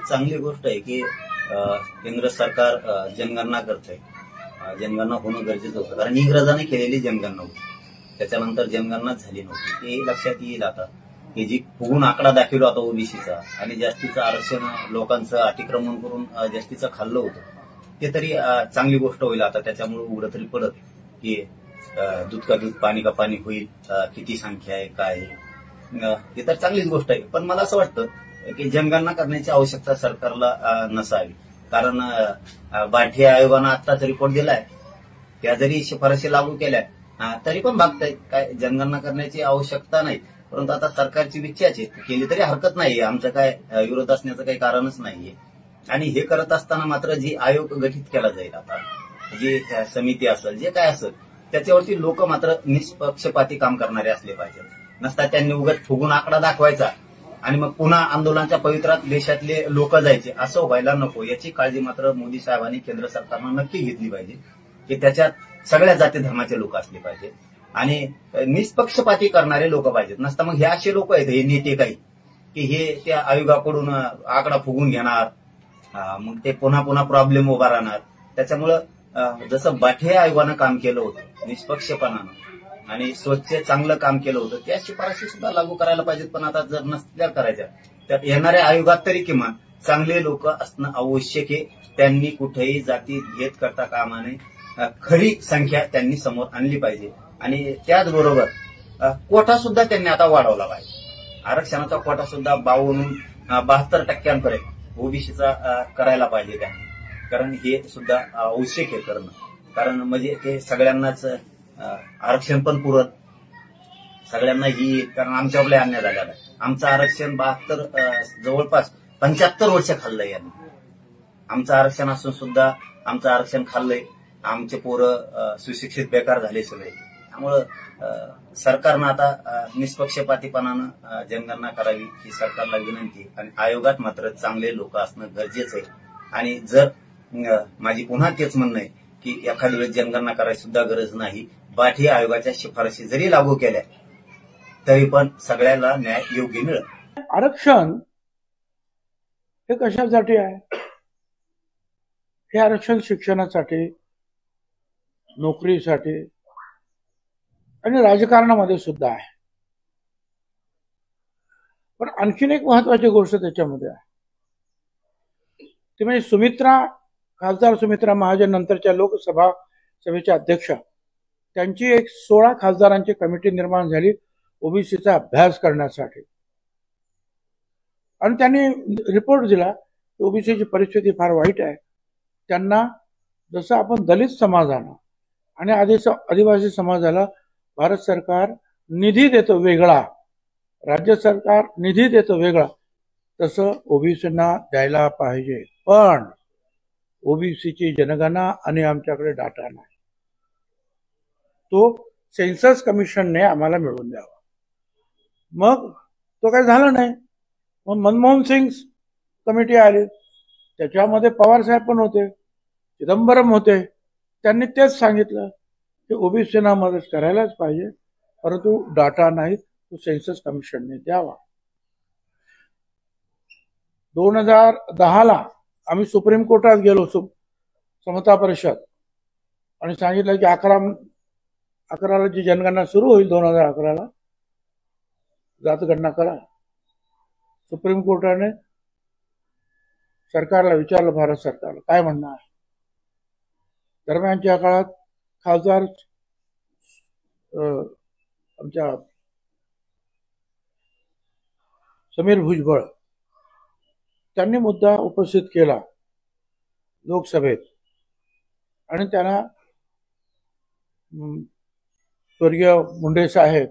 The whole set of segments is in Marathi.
चांगली गोष्ट आहे की केंद्र सरकार जनगणना करतंय. जनगणना होणं गरजेचं होतं, कारण इंग्रजांनी केलेली जनगणना होती, त्याच्यानंतर जनगणना झाली नव्हती. हे लक्षात येईल आता की जी फुगून आकडा दाखवला होता ओबीसीचा आणि जास्तीचं आरक्षण लोकांचं अतिक्रमण करून जास्तीचं खाल्लं होतं, ते तरी चांगली गोष्ट होईल. आता त्याच्यामुळे उघडं तरी पडत की दूध का दूध पाणी का पाणी होईल, किती संख्या आहे काय आहे, हे तर चांगलीच गोष्ट आहे. पण मला असं वाटतं की जनगणना करण्याची आवश्यकता सरकारला नसावी, कारण बाठी आयोगानं आत्ताच रिपोर्ट दिलाय, त्या जरी शिफारशी लागू केल्या तरी पण भागतायत. काय जनगणना करण्याची आवश्यकता नाही, परंतु आता सरकारची इच्छाच आहे, केली तरी हरकत नाहीये. आमचं काय विरोध असण्याचं काही कारणच नाहीये. आणि हे करत असताना मात्र जी आयोग गठीत केला जाईल, आता जी समिती असेल जे काय असेल, त्याच्यावरती लोक मात्र निष्पक्षपाती काम करणारे असले पाहिजे. नसता त्यांनी उगाच फुगून आकडा दाखवायचा आणि मग पुन्हा आंदोलनाच्या पवित्रात देशातले लोक जायचे, असं व्हायला नको. याची काळजी मात्र मोदी साहेबांनी केंद्र सरकारनं नक्की घेतली पाहिजे की त्याच्यात सगळ्या जाती धर्माचे लोक असले पाहिजे आणि निष्पक्षपाती करणारे लोक पाहिजेत. नसता मग हे असे लोक आहेत, हे नेते काही, की हे त्या आयोगाकडून आकडा फुगून घेणार, मग ते पुन्हा पुन्हा प्रॉब्लेम उभा राहणार. त्याच्यामुळं जसं बाठे आयोगानं काम केलं होतं निष्पक्षपणानं आणि स्वच्छ चांगलं काम केलं होतं, त्या शिफारशी सुद्धा लागू करायला पाहिजेत. पण आता जर नसल्या करायच्या तर येणाऱ्या आयोगात तरी किमान चांगले लोक असणं आवश्यक आहे. त्यांनी कुठेही जाती भेद करता कामा नये, खरी संख्या त्यांनी समोर आणली पाहिजे. आणि त्याचबरोबर कोटा सुद्धा त्यांनी आता वाढवला पाहिजे. आरक्षणाचा कोटा सुद्धा 72% ओबीसीचा करायला पाहिजे त्यांनी, कारण हे सुद्धा आवश्यक आहे करणं. कारण म्हणजे ते सगळ्यांनाच आरक्षण पण पुरत, सगळ्यांना ही, कारण आमच्याकडे अन्याय झालेला आहे. आमचं आरक्षण 72 जवळपास 75 वर्ष खाल्लंय यांनी. आमचं आरक्षण असून सुद्धा आमचं आरक्षण खाल्लंय. आमचे पोरं सुशिक्षित बेकार झाले सगळे. त्यामुळं सरकारनं आता निष्पक्षपातीपणानं जनगणना करावी ही सरकारला विनंती. आणि आयोगात मात्र चांगले लोक असणं गरजेचं आहे. आणि जर माझी पुन्हा तेच म्हणणं आहे की एखाद्या वेळेस जनगणना करायची सुद्धा गरज नाही. बाठी आयोगाच्या शिफारशी जरी लागू केल्या तरी पण सगळ्याला न्याय योग्य मिळेल. आरक्षण हे कशासाठी आहे? हे आरक्षण शिक्षणासाठी, नोकरीसाठी आणि राजकारणामध्ये सुद्धा आहे. पण आणखीन एक महत्वाची गोष्ट त्याच्यामध्ये आहे, ती म्हणजे खासदार सुमित्रा महाजन नंतरच्या लोकसभा सभेच्या अध्यक्ष, त्यांची एक 16 खासदारांची कमिटी निर्माण झाली ओबीसीचा अभ्यास करण्यासाठी. आणि त्यांनी रिपोर्ट दिला की ओबीसीची परिस्थिती फार वाईट आहे. त्यांना जसं आपण दलित समाजाला आणि आदिवासी समाजाला भारत सरकार निधी देतो वेगळा, राज्य सरकार निधी देतो वेगळा, तसं ओबीसींना द्यायला पाहिजे. पण ओबीसीची जनगणना आणि आमच्याकडे डाटा नाही, तो सेन्सस कमिशनने आम्हाला मिळवून द्यावा. मग तो काही झाला नाही. मग मनमोहन सिंग कमिटी आली, त्याच्यामध्ये पवार साहेब पण होते, चिदंबरम होते. त्यांनी तेच सांगितलं की ओबीसींना मदत करायलाच पाहिजे, परंतु डाटा नाही, तो सेन्सस कमिशनने द्यावा. 2010 आम्ही सुप्रीम कोर्टात गेलो, समता परिषद, आणि सांगितलं की 11 जी जनगणना सुरू होईल 2011 जातगणना करा. सुप्रीम कोर्टाने सरकारला विचारलं, भारत सरकारला काय म्हणणं आहे. दरम्यानच्या काळात खासदार आमच्या समीर भुजबळ त्यांनी मुद्दा उपस्थित केला लोकसभेत, आणि त्यांना स्वर्गीय मुंडे साहेब,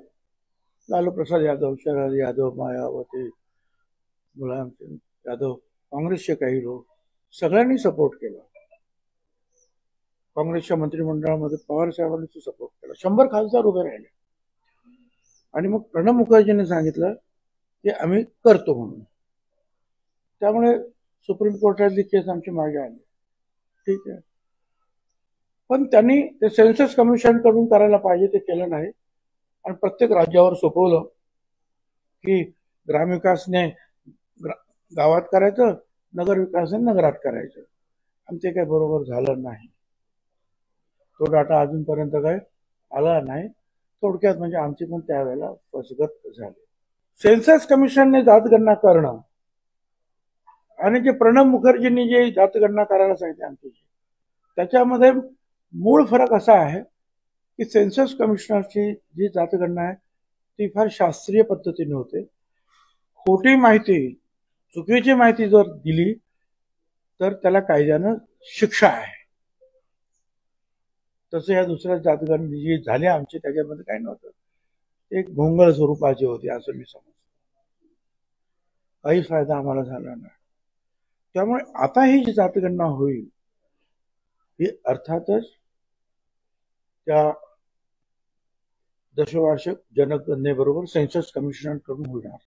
लालू प्रसाद यादव, शरद यादव, मायावती, मुलायम सिंग यादव, काँग्रेसचे काही लोक, सगळ्यांनी सपोर्ट केला. काँग्रेसच्या मंत्रिमंडळामध्ये पवार साहेबांनी सपोर्ट केला. 100 खासदार उभे राहिले. आणि मग प्रणब मुखर्जीने सांगितलं की आम्ही करतो म्हणून. त्यामुळे सुप्रीम कोर्टातली केस आमची मागे आली. ठीक आहे, पण त्यांनी ते सेन्सस कमिशन कडून करायला पाहिजे, ते केलं नाही. आणि प्रत्येक राज्यावर सोपवलं की ग्रामविकासने गावात करायचं, नगर विकास नगरात करायचं, आणि ते काही बरोबर झालं नाही. तो डाटा अजूनपर्यंत काय आला नाही. थोडक्यात म्हणजे आमची पण त्यावेळेला फसगत झाली. सेन्सस कमिशनने जातगणना करणं आणि जे प्रणब मुखर्जींनी जे जातगणना करायला सांगितले आमची, त्याच्यामध्ये मूळ फरक असा आहे की सेन्सस कमिशनरची जी जातगणना आहे ती फार शास्त्रीय पद्धतीने होते. खोटी माहिती, चुकीची माहिती जर दिली तर त्याला कायद्यानं शिक्षा आहे. तसं या दुसऱ्या जातगणना जी झाली आमची त्याच्यामध्ये काही नव्हतं. एक भोंगळ स्वरूपाची होती असं मी समजतो. काही फायदा आम्हाला झाला नाही. त्यामुळे आता ही जी जातगणना होईल ही अर्थातच त्या दशवार्षिक जनगणनेबरोबर सेन्सस कमिशनकडून होणार.